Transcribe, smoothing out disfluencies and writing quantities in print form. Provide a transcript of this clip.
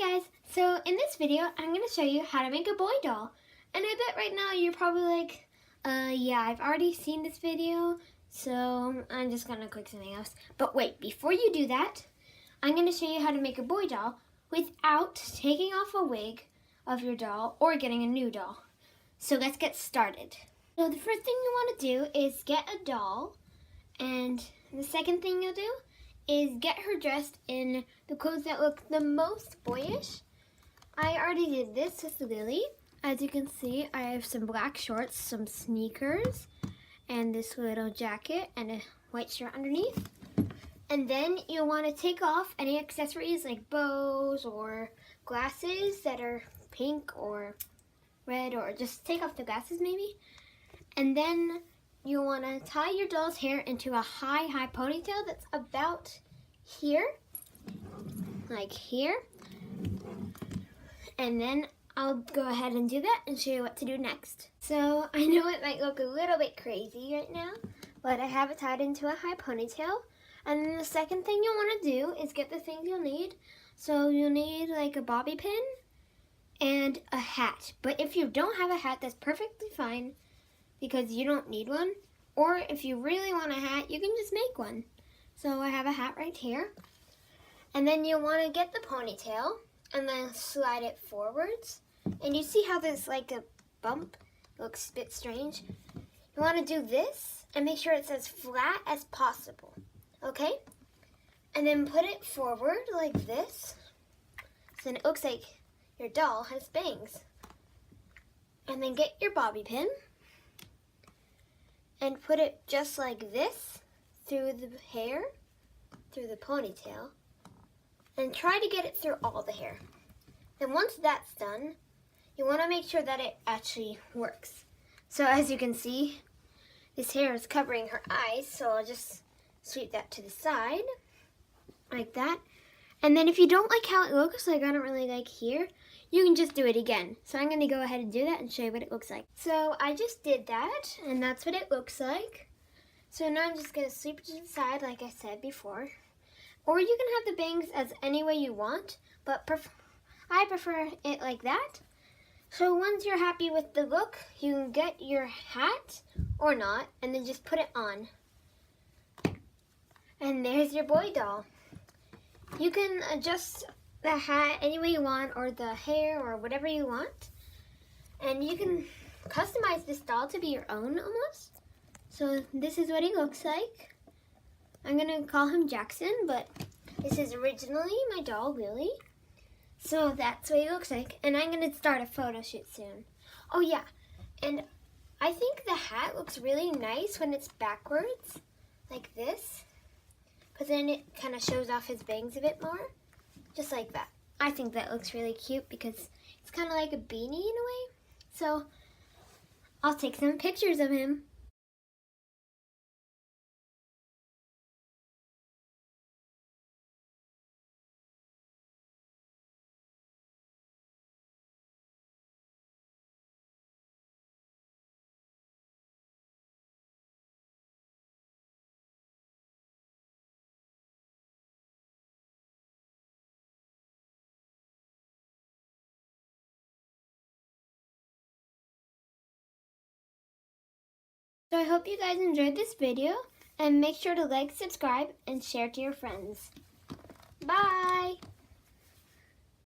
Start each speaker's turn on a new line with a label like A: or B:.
A: Hey guys, so in this video I'm going to show you how to make a boy doll. And I bet right now you're probably like, yeah, I've already seen this video, so I'm just going to click something else. But wait, before you do that, I'm going to show you how to make a boy doll without taking off a wig of your doll or getting a new doll. So let's get started. So the first thing you want to do is get a doll, and the second thing you'll do is get her dressed in the clothes that look the most boyish. I already did this with Lily. As you can see, I have some black shorts, some sneakers, and this little jacket and a white shirt underneath. And then you'll want to take off any accessories like bows or glasses that are pink or red, or just take off the glasses maybe. And then you'll want to tie your doll's hair into a high ponytail that's about here, like here. And then I'll go ahead and do that and show you what to do next. So I know it might look a little bit crazy right now, but I have it tied into a high ponytail. And then the second thing you'll want to do is get the things you'll need. So you'll need like a bobby pin and a hat. But if you don't have a hat, that's perfectly fine, because you don't need one. Or if you really want a hat, you can just make one. So I have a hat right here. And then you'll want to get the ponytail and then slide it forwards. And you see how there's like a bump? It looks a bit strange. You want to do this and make sure it's as flat as possible. Okay? And then put it forward like this. So then it looks like your doll has bangs. And then get your bobby pin and put it just like this through the hair, through the ponytail, and try to get it through all the hair. Then once that's done, you want to make sure that it actually works. So as you can see, this hair is covering her eyes, so I'll just sweep that to the side, like that. And then if you don't like how it looks, like I don't really like here, you can just do it again. So I'm going to go ahead and do that and show you what it looks like. So I just did that, and that's what it looks like. So now I'm just going to sweep it to the side like I said before. Or you can have the bangs as any way you want, but I prefer it like that. So once you're happy with the look, you can get your hat, or not, and then just put it on. And there's your boy doll. You can adjust the hat any way you want, or the hair, or whatever you want. And you can customize this doll to be your own almost. So this is what he looks like. I'm gonna call him Jackson, but this is originally my doll, Lily. So that's what he looks like. And I'm gonna start a photo shoot soon. Oh yeah, and I think the hat looks really nice when it's backwards, like this. Because then it kind of shows off his bangs a bit more. Just like that. I think that looks really cute because it's kind of like a beanie in a way. So I'll take some pictures of him. So I hope you guys enjoyed this video, and make sure to like, subscribe, and share to your friends. Bye!